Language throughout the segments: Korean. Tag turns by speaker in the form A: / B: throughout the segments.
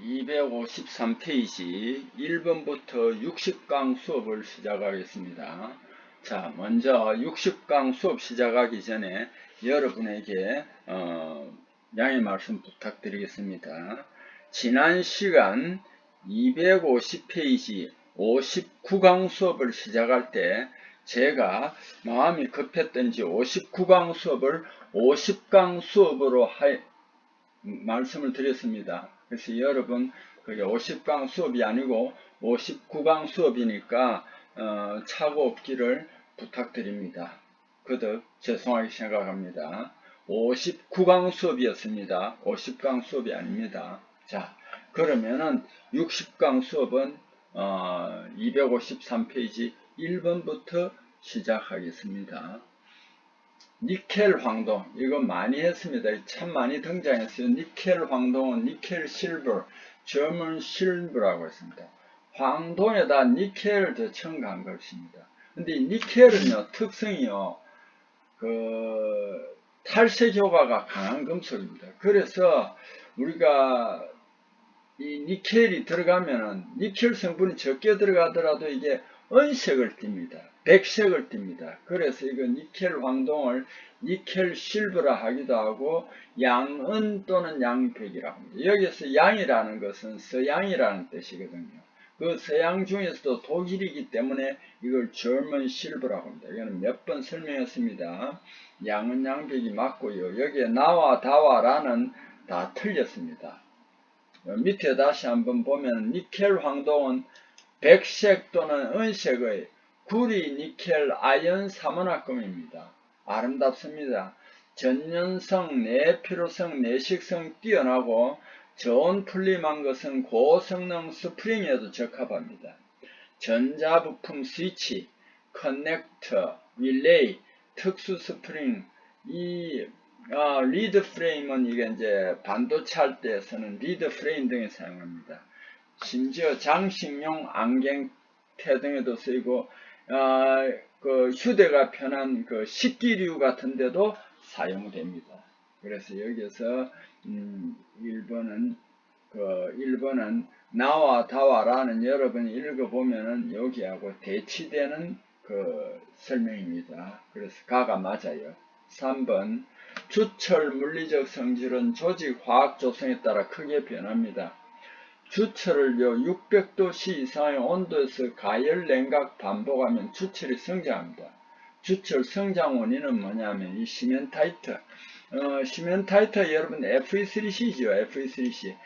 A: 253페이지 1번부터 60강 수업을 시작하겠습니다. 자, 먼저 60강 수업 시작하기 전에 여러분에게 양해 말씀 부탁드리겠습니다. 지난 시간 250페이지 59강 수업을 시작할 때 제가 마음이 급했던지 59강 수업을 50강 수업으로 말씀을 드렸습니다. 그래서 여러분 그게 50강 수업이 아니고 59강 수업이니까 착오 없기를 부탁드립니다. 거듭 죄송하게 생각합니다. 59강 수업이었습니다. 50강 수업이 아닙니다. 자, 그러면은 60강 수업은 253페이지 1번부터 시작하겠습니다. 니켈 황동, 이거 많이 했습니다. 참 많이 등장했어요. 니켈 황동은 니켈 실버, German silver라고 했습니다. 황동에다 니켈을 더 첨가한 것입니다. 근데 니켈은요, 특성이요, 탈색 효과가 강한 금속입니다. 그래서 우리가 이 니켈이 들어가면은, 니켈 성분이 적게 들어가더라도 이게 은색을 띱니다. 백색을 띱니다. 그래서 이거 니켈 황동을 니켈 실버라 하기도 하고 양은 또는 양백이라고 합니다. 여기서 양이라는 것은 서양이라는 뜻이거든요. 그 서양 중에서도 독일이기 때문에 이걸 German silver라고 합니다. 이거는 몇 번 설명했습니다. 양은 양백이 맞고요. 여기에 나와 다와라는 다 틀렸습니다. 밑에 다시 한번 보면 니켈 황동은 백색 또는 은색의 구리 니켈 아연 삼원화금입니다. 아름답습니다. 전연성, 내피로성, 내식성 뛰어나고 저온 풀림한 것은 고성능 스프링에도 적합합니다. 전자부품 스위치, 커넥터, 릴레이, 특수 스프링, 리드 프레임은 이게 이제 반도체 할 때 쓰는 리드 프레임 등에 사용합니다. 심지어 장식용 안경테 등에도 쓰이고, 그 휴대가 편한 그 식기류 같은 데도 사용됩니다. 그래서 여기서 1번은 나와 다와라는 여러분이 읽어보면은 여기하고 대치되는 그 설명입니다. 그래서 가가 맞아요. 3번 주철 물리적 성질은 조직 화학 조성에 따라 크게 변합니다. 주철을요 600도씨 이상의 온도에서 가열 냉각 반복하면 주철이 성장합니다. 주철 성장 원인은 뭐냐면 이 시멘타이트, 시멘타이트 여러분 Fe3C죠. Fe3C.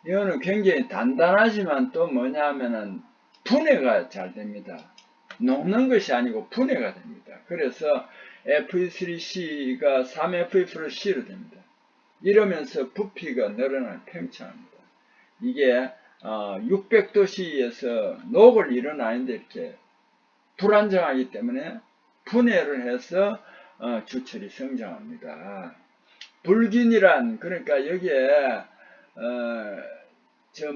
A: 이거는 굉장히 단단하지만 또 뭐냐면은 분해가 잘 됩니다. 녹는 것이 아니고 분해가 됩니다. 그래서 Fe3C가 3Fe+C로 됩니다. 이러면서 부피가 늘어나는 팽창합니다. 이게 600도씨에서 녹을 일어나는데 이렇게 불안정하기 때문에 분해를 해서 주철이 성장합니다. 불균이란 그러니까 여기에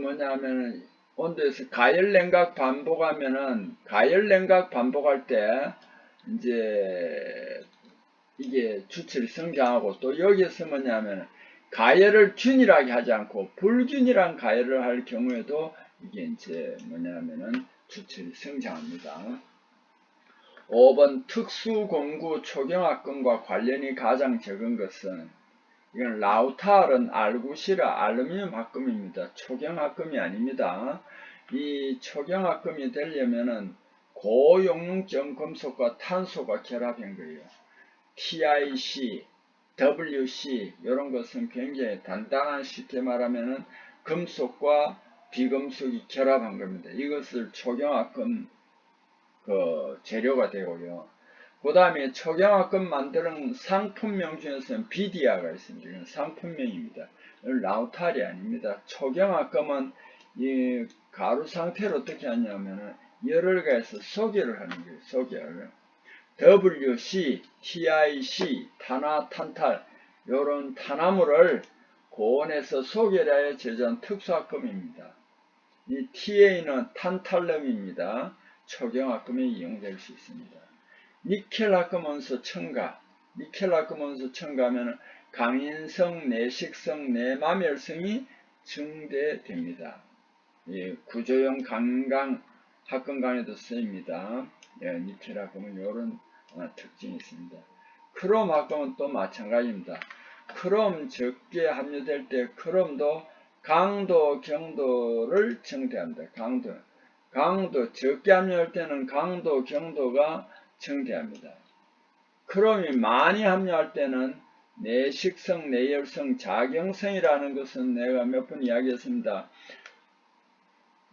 A: 뭐냐면은 온도에서 가열냉각 반복하면은 가열냉각 반복할 때 이제 이게 주철이 성장하고 또 여기에서 뭐냐면 가열을 균일하게 하지 않고 불균일한 가열을 할 경우에도 이게 이제 뭐냐면은 주철이 성장합니다. 5번 특수공구 초경합금과 관련이 가장 적은 것은 이건 라우타르는 알구시라 알루미늄 합금입니다. 초경합금이 아닙니다. 이 초경합금이 되려면은 고용융점 금속과 탄소가 결합한 거예요. TIC, WC 이런 것은 굉장히 단단한 쉽게 말하면은 금속과 비금속이 결합한 겁니다. 이것을 초경합금 재료가 되고요. 그 다음에 초경합금 만드는 상품명 중에서는 비디아가 있습니다. 이건 상품명입니다. 라우탈이 아닙니다. 초경합금은 이 가루 상태를 어떻게 하냐면은 열을 가해서 소개를 하는 거예요. 소개를. WC, TIC, 탄화탄탈 이런 탄화물을 고온에서 소결하여 제조한 특수합금입니다. 이 TA는 탄탈륨입니다. 초경합금에 이용될 수 있습니다. 니켈합금 원소 첨가, 니켈합금 원소 첨가하면 강인성, 내식성, 내마멸성이 증대됩니다. 예, 구조용 강강 합금강에도 쓰입니다. 예, 니트라 보면 이런 특징이 있습니다. 크롬 합금은 또 마찬가지입니다. 크롬 적게 함유될 때 크롬도 강도, 경도를 증대합니다. 강도 적게 함유할 때는 강도, 경도가 증대합니다. 크롬이 많이 함유할 때는 내식성, 내열성, 작용성이라는 것은 내가 몇 번 이야기했습니다.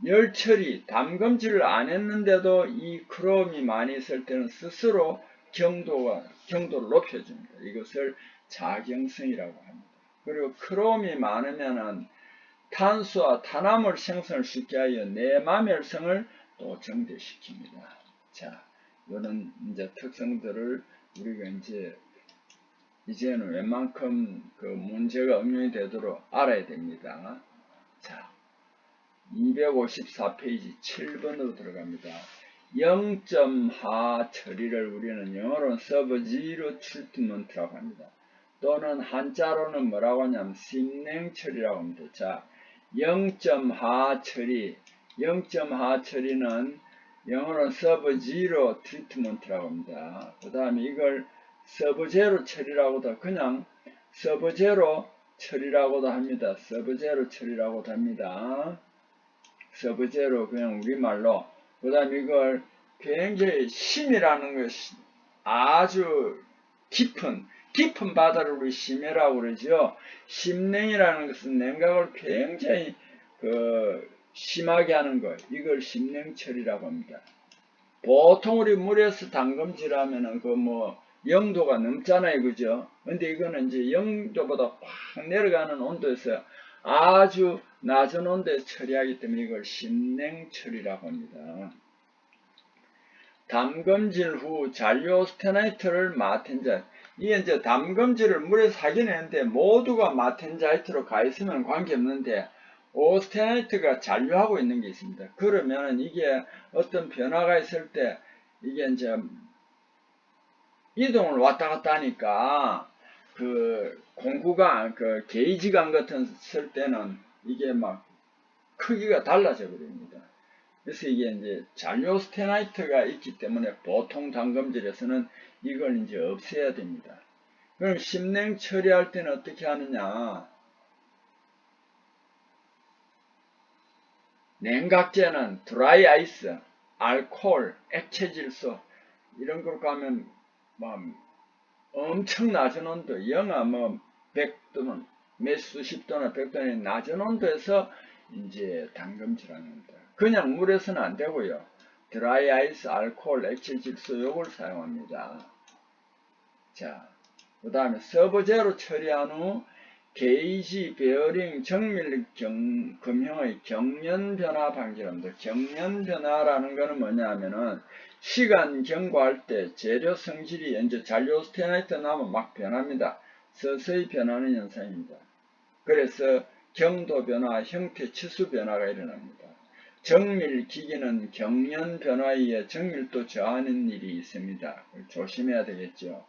A: 열처리, 담금질을 안 했는데도 이 크롬이 많이 있을 때는 스스로 경도를 높여줍니다. 이것을 작용성이라고 합니다. 그리고 크롬이 많으면은 탄수와 탄화물 생성을 쉽게 하여 내마멸성을 또 증대시킵니다. 자, 이런 이제 특성들을 우리가 이제는 웬만큼 그 문제가 응용이 되도록 알아야 됩니다. 자, 254페이지 7번으로 들어갑니다. 0.하 처리를 우리는 영어로는 서브지로 트리트먼트라고 합니다. 또는 한자로는 뭐라고 하냐면 심냉 처리라고 합니다. 자, 0.하 처리, 0.하 처리는 영어로는 서브지로 트리트먼트라고 합니다. 그 다음에 이걸 서브제로 처리라고도 그냥 서브제로 처리라고도 합니다. 서브제로 처리라고도 합니다. 서브제로 그냥 우리말로. 그 다음에 이걸 굉장히 심이라는 것이 아주 깊은 바다를 우리 심해라고 그러죠. 심냉이라는 것은 냉각을 굉장히 심하게 하는 것, 이걸 심냉처리라고 합니다. 보통 우리 물에서 담금질하면은 0도가 넘잖아요, 그죠? 근데 이거는 이제 0도보다 확 내려가는 온도에서 아주 낮은 온도에 처리하기 때문에 이걸 심냉 처리라고 합니다. 담금질 후 잔류오스테나이트를 마텐자이트. 이게 이제 담금질을 물에서 하긴 했는데 모두가 마텐자이트로 가 있으면 관계없는데 오스테나이트가 잔류하고 있는 게 있습니다. 그러면 이게 어떤 변화가 있을 때 이게 이제 이동을 왔다 갔다 하니까 공구강, 게이지강 같은 쓸 때는 이게 막 크기가 달라져 버립니다. 그래서 이게 이제 잔류오스테나이트가 있기 때문에 보통 담금질에서는 이걸 이제 없애야 됩니다. 그럼 심냉 처리할 때는 어떻게 하느냐? 냉각제는 드라이 아이스, 알코올, 액체질소 이런 걸 가면 엄청 낮은 온도, 영하 100도는 몇 수십 도나 100도의 낮은 온도에서 이제 담금질하는 겁니다. 그냥 물에서는 안 되고요. 드라이 아이스, 알코올, 액체질소 요걸 사용합니다. 자, 그 다음에 서브제로 처리한 후 게이지, 베어링, 정밀 금형의 경련 변화 방지합니다. 경련 변화라는 것은 뭐냐 하면은 시간 경과할 때 재료 성질이 이제 잔류오스테나이트 나면 막 변합니다. 서서히 변하는 현상입니다. 그래서 경도 변화, 형태 치수 변화가 일어납니다. 정밀 기기는 경련 변화에 의해 정밀도 저하는 일이 있습니다. 조심해야 되겠죠.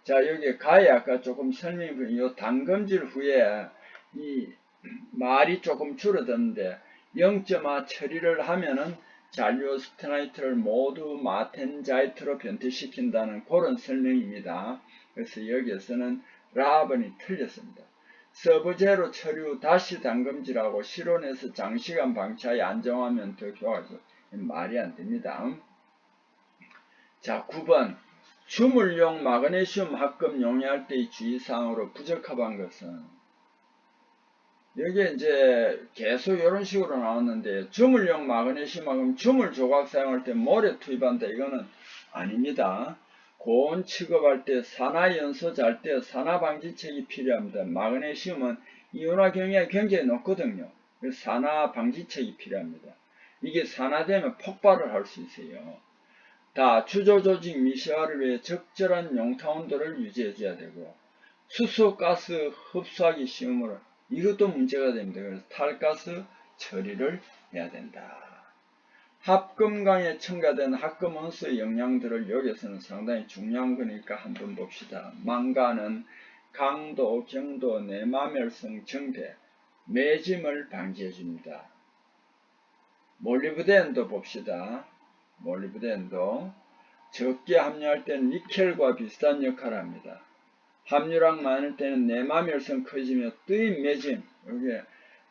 A: 자, 여기 가에 아까 조금 설명해 요 담금질 후에 이 말이 조금 줄어드는데 0.5 처리를 하면은 잔류오스테나이트를 모두 마텐자이트로 변태시킨다는 그런 설명입니다. 그래서 여기에서는 라번이 틀렸습니다. 서브제로 처리 후 다시 담금질하고 실온에서 장시간 방치하여 안정하면 더 좋아져. 말이 안 됩니다. 자, 9번. 주물용 마그네슘 합금 용해할 때의 주의사항으로 부적합한 것은 여기에 이제 계속 이런 식으로 나왔는데 주물용 마그네슘 합금 주물 조각 사용할 때 모래 투입한다 이거는 아닙니다. 고온 취급할 때 산화연소 잘 때 산화방지책이 필요합니다. 마그네슘은 이온화 경향이 굉장히 높거든요. 그래서 산화방지책이 필요합니다. 이게 산화되면 폭발을 할 수 있어요. 다 주조조직 미세화를 위해 적절한 용타 온도를 유지해줘야 되고 수소가스 흡수하기 쉬우므로 이것도 문제가 됩니다. 그래서 탈가스 처리를 해야 된다. 합금강에 첨가된 합금원소의 영양들을 여기서는 상당히 중요한 거니까 한번 봅시다. 망간은 강도, 경도, 내마멸성, 정대, 매짐을 방지해줍니다. 몰리브덴도 봅시다. 몰리브덴도 적게 함유할 때는 니켈과 비슷한 역할을 합니다. 함유량 많을 때는 내마멸성 커지며 뜨임 매짐, 여기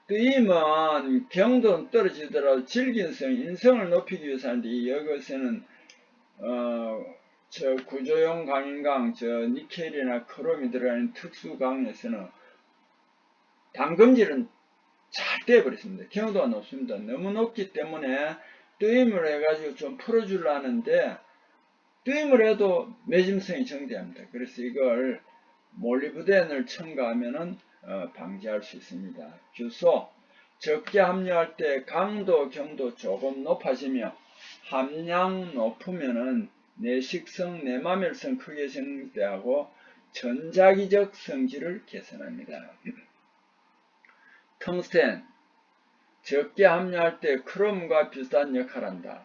A: 뜨임은 경도는 떨어지더라도 질긴성, 인성을 높이기 위해서 하는데 여기서는 저 구조용 강인강, 저 니켈이나 크롬이 들어가는 특수강에서는 담금질은 잘 떼어버렸습니다. 경도가 높습니다. 너무 높기 때문에 뜨임을 해가지고 좀 풀어주려는데 뜨임을 해도 매짐성이 정대합니다. 그래서 이걸 몰리브덴을 첨가하면은 방지할 수 있습니다. 주소 적게 함유할 때 강도, 경도 조금 높아지며 함량 높으면은 내식성, 내마멸성 크게 정대하고 전자기적 성질을 개선합니다. 텅스텐 적게 함유할 때 크롬과 비슷한 역할을 한다.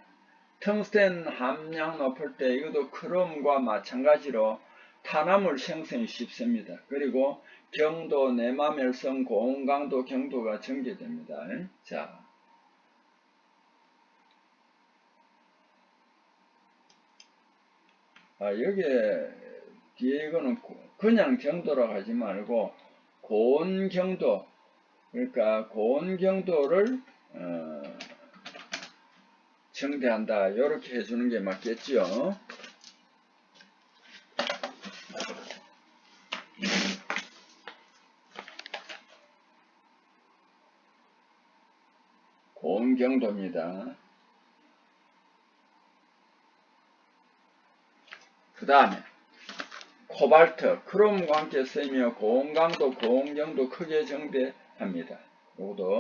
A: 텅스텐 함량 높을 때 이것도 크롬과 마찬가지로 탄화물 생성이 쉽습니다. 그리고 경도, 내마멸성, 고온강도, 경도가 전개됩니다. 자, 여기에 뒤에 이거는 그냥 경도라고 하지 말고 고온경도, 그러니까 고온경도를 정대한다. 이렇게 해주는 게 맞겠죠. 고온경도입니다. 그 다음에 코발트, 크롬과 함께 쓰이며 고온강도, 고온경도 크게 정대합니다. 요것도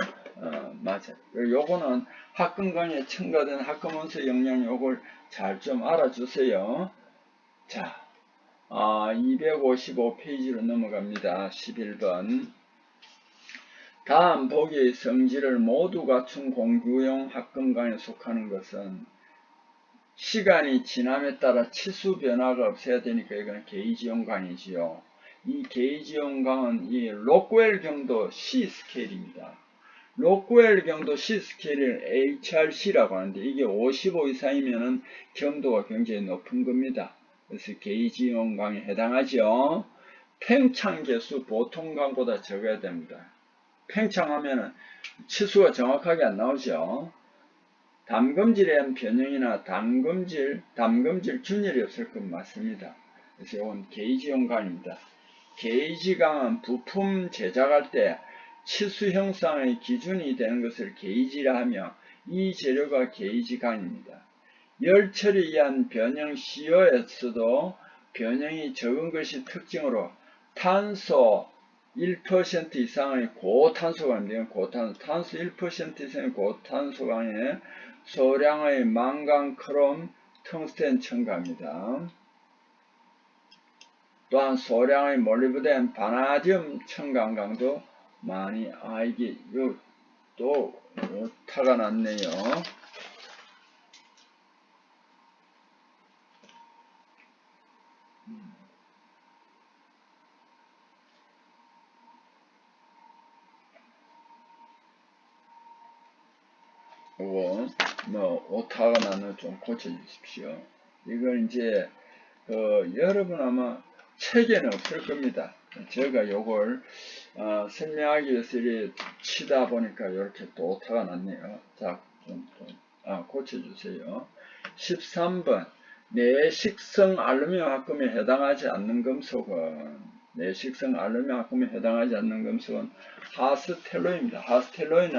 A: 맞아요. 요거는 학금 강의에 첨가된 학금 원서 영양 요걸 잘 좀 알아주세요. 자, 255페이지로 넘어갑니다. 11번. 다음 보기의 성질을 모두 갖춘 공구용 학금 강에 속하는 것은 시간이 지남에 따라 치수 변화가 없어야 되니까 이건 게이지용 강이지요. 이 게이지용 강은 이 로크웰 경도 C 스케일입니다. 로크웰 경도 C 스케일을 HRC라고 하는데 이게 55 이상이면은 경도가 굉장히 높은 겁니다. 그래서 게이지용 강에 해당하죠. 팽창 개수 보통 강보다 적어야 됩니다. 팽창하면은 치수가 정확하게 안 나오죠. 담금질에 의한 변형이나 담금질 균열이 없을 것 맞습니다. 그래서 이건 게이지용 강입니다. 게이지강은 부품 제작할 때 치수 형상의 기준이 되는 것을 게이지라 하며 이 재료가 게이지강입니다. 열처리에 의한 변형 CO에서도 변형이 적은 것이 특징으로 탄소 1% 이상의 고탄소강입니다. 탄소 1% 이상의 고탄소강에 소량의 망간, 크롬, 텅스텐 첨가합니다. 또한 소량의 몰리브덴, 바나디움 첨가한 강도 많이 이게 또 타가 났네요. 요거 오타가 나는 좀 고쳐 주십시오. 이걸 이제 여러분 아마 책에는 없을 겁니다. 제가 요걸 설명하기 위해서 이렇게 치다 보니까 이렇게 또 오타가 났네요. 자, 고쳐주세요. 13번 내식성 알루미늄 합금에 해당하지 않는 금속은 하스텔로이입니다. 하스텔로이는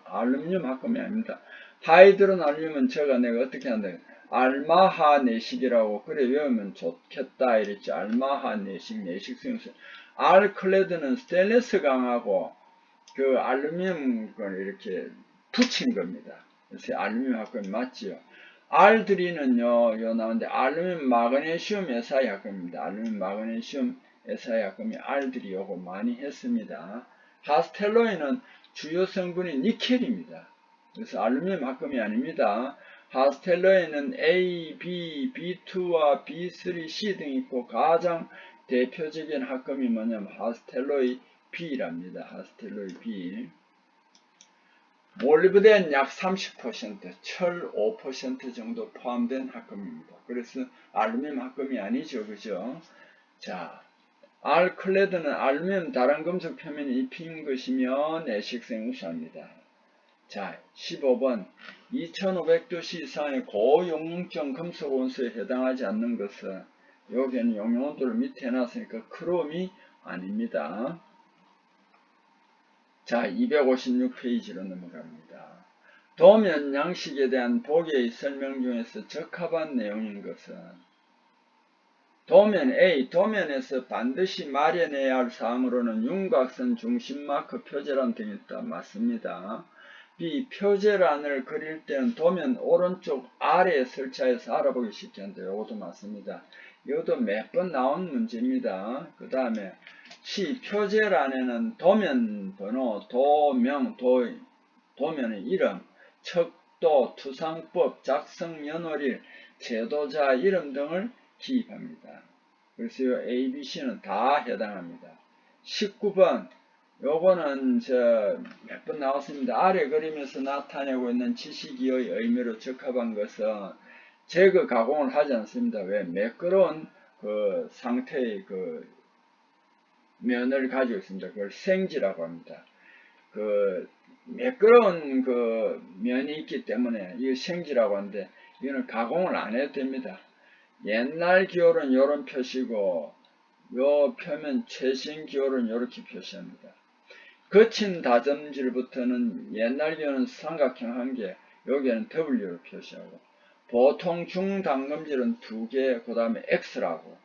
A: 알루미늄 합금이 아닙니다. 하이드론 알루미늄은 내가 어떻게 한다. 알마하 내식이라고 그래 외우면 좋겠다 이랬지. 알마하 내식성에서 알클레드는 스테인리스 강하고 그 알루미늄을 이렇게 붙인 겁니다. 그래서 알루미늄 합금이 맞지요. R3는요, 나오는데 알루미늄 마그네슘 SI 합금입니다. 알루미늄 마그네슘 SI 합금이 R3 요거 많이 했습니다. 하스텔로이는 주요 성분이 니켈입니다. 그래서 알루미늄 합금이 아닙니다. 하스텔로에는 A, B, B2와 B3, C 등이 있고 가장 대표적인 합금이 뭐냐면 하스텔로이 B랍니다. 아스텔로이드 B. 몰리브덴 약 30%, 철 5% 정도 포함된 합금입니다. 그래서 알루미늄 합금이 아니죠. 그죠? 자, 알클레드는 알루미늄 다른 금속 표면에 입힌 것이며 내식생 우수합니다. 자, 15번 2500도씨 이상의 고용융점 금속 온수에 해당하지 않는 것은 여기에는 용융 온도를 밑에 해놨으니까 크롬이 아닙니다. 자, 256페이지로 넘어갑니다. 도면 양식에 대한 보기의 설명 중에서 적합한 내용인 것은 도면 A, 도면에서 반드시 마련해야 할 사항으로는 윤곽선, 중심마크, 표제란 등이 있다. 맞습니다. B, 표제란을 그릴 때는 도면 오른쪽 아래에 설치해서 알아보기 쉽게 한다. 이것도 맞습니다. 이것도 몇 번 나온 문제입니다. 그 다음에 C, 표제란에는 도면 번호, 도명, 도면의 이름, 척도, 투상법, 작성 연월일, 제도자 이름 등을 기입합니다. 그래서 이 A, B, C는 다 해당합니다. 19번 요거는 몇 번 나왔습니다. 아래 그림에서 나타내고 있는 지시기의 의미로 적합한 것은 제거 가공을 하지 않습니다. 왜? 매끄러운 그 상태의 그 면을 가지고 있습니다. 그걸 생지라고 합니다. 그 매끄러운 그 면이 있기 때문에 이거 생지라고 하는데 이거는 가공을 안 해도 됩니다. 옛날 기호는 이런 표시고 요 표면 최신 기호는 이렇게 표시합니다. 거친 다점질부터는 옛날 기호는 삼각형 1개, 여기에는 W로 표시하고 보통 중단검질은 2개, 그 다음에 X라고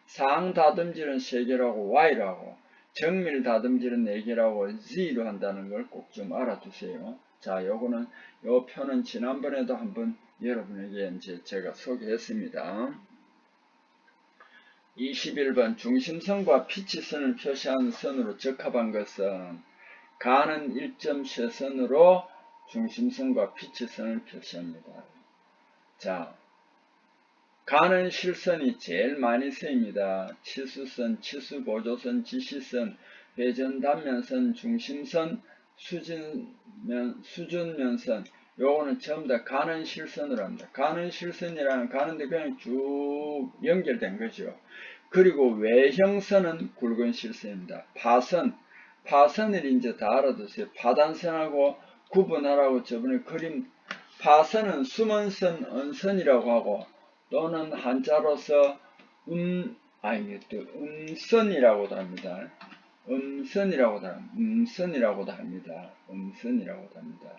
A: 상다듬질은 3개라고 Y라고 정밀 다듬질은 4개라고 Z로 한다는 걸 꼭 좀 알아두세요. 자, 요거는 요 표는 지난번에도 한번 여러분에게 이제 제가 소개했습니다. 21번 중심선과 피치선을 표시한 선으로 적합한 것은 가는 1.쇠선으로 중심선과 피치선을 표시합니다. 자, 가는 실선이 제일 많이 쓰입니다. 치수선, 치수보조선, 지시선, 회전단면선, 중심선, 수준면선 요거는 전부 다 가는 실선으로 합니다. 가는 실선이라는 가는데 그냥 쭉 연결된 거죠. 그리고 외형선은 굵은 실선입니다. 파선을 이제 다 알아두세요. 파단선하고 구분하라고 저번에 그림 파선은 숨은선, 언선이라고 하고 또는 한자로서 음선이라고도 합니다. 음선이라고도 합니다.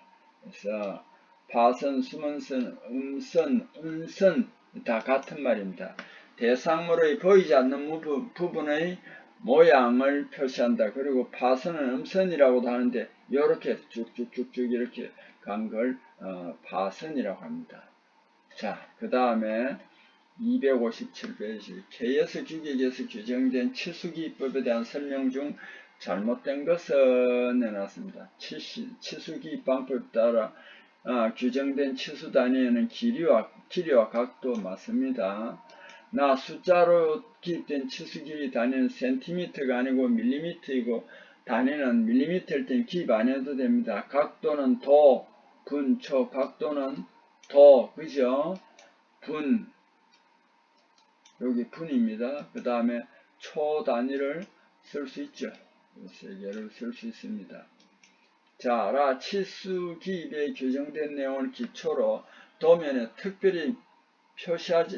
A: 그래서 파선, 숨은선, 음선, 은선 다 같은 말입니다. 대상물의 보이지 않는 부분의 모양을 표시한다. 그리고 파선은 음선이라고도 하는데 이렇게 쭉쭉쭉쭉 이렇게 간 걸 파선이라고 합니다. 자, 그 다음에 257페이지 KS 규격에서 규정된 치수기법에 대한 설명 중 잘못된 것은 해놨습니다. 치수기입 방법에 따라 규정된 치수 단위에는 길이와 각도 맞습니다. 숫자로 기입된 치수길이 단위는 센티미터가 아니고 밀리미터이고 단위는 밀리미터일 땐 기입 안 해도 됩니다. 각도는 도, 분, 초, 각도는 도, 그죠? 분, 여기 분입니다. 그 다음에 초 단위를 쓸 수 있죠. 3개를 쓸 수 있습니다. 자, 치수 기입에 규정된 내용을 기초로 도면에 특별히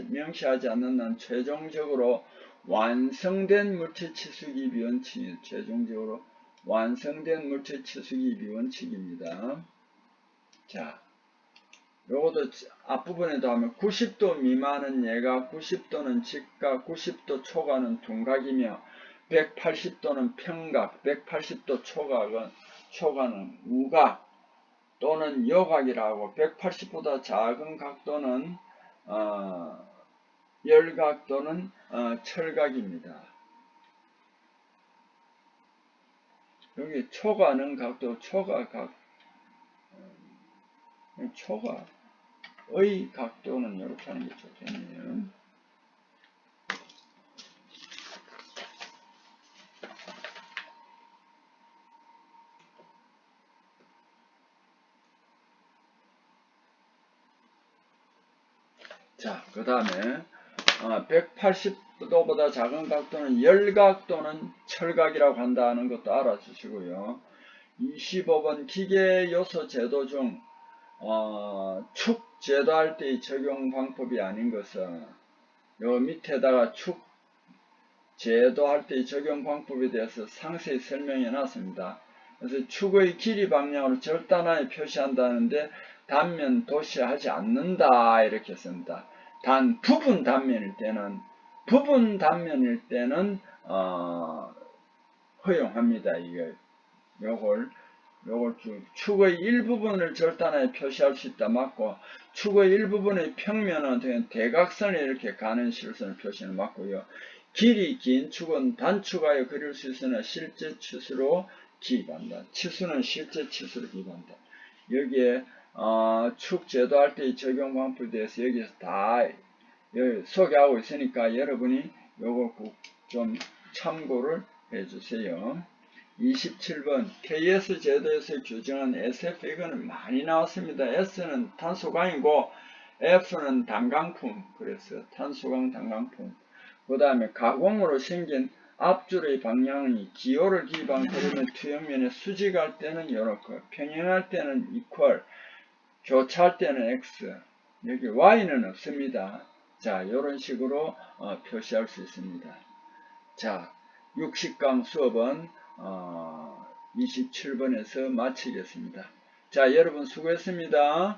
A: 명시하지 않는 한 최종적으로 완성된 물체 치수 기입 원칙입니다. 최종적으로 완성된 물체 치수 기입 원칙입니다. 자, 요것도 앞부분에도 하면 90도 미만은 예각, 90도는 직각, 90도 초과는 둔각이며 180도는 평각, 180도 초과는 우각 또는 여각이라고 180보다 작은 각도는 열각 또는 철각입니다. 여기 초과는 각도, 초과의 각도는 이렇게 하는 게 좋겠네요. 자, 그 다음에 180도보다 작은 각도는 열각 또는 철각이라고 한다는 것도 알아주시고요. 25번 기계 요소 제도 중 축 제도할 때의 적용 방법이 아닌 것은 요 밑에다가 축 제도할 때의 적용 방법에 대해서 상세히 설명해 놨습니다. 그래서 축의 길이 방향으로 절단하여 표시한다는데 단면 도시하지 않는다 이렇게 씁니다. 단 부분 단면일 때는 허용합니다. 요걸 축의 일부분을 절단하여 표시할 수 있다 맞고, 축의 일부분의 평면은 대각선에 이렇게 가는 실선을 표시는 맞고요. 길이 긴 축은 단축하여 그릴 수 있으나 실제 치수로 기입한다. 치수는 실제 치수로 기입한다. 여기에 축 제도할 때의 적용 방법에 대해서 여기서 다 소개하고 있으니까 여러분이 요거 꼭 좀 참고를 해주세요. 27번 KS 제도에서 규정한 SF 이거는 많이 나왔습니다. S는 탄소강이고 F는 단강품, 그래서 탄소강 단강품. 그 다음에 가공으로 생긴 앞줄의 방향이 기호를 기입한 그림의 투영면에 수직할 때는 이렇고 평행할 때는 이퀄, 교차할 때는 X, 여기 Y는 없습니다. 자, 이런 식으로 표시할 수 있습니다. 자, 60강 수업은 27번에서 마치겠습니다. 자, 여러분 수고했습니다.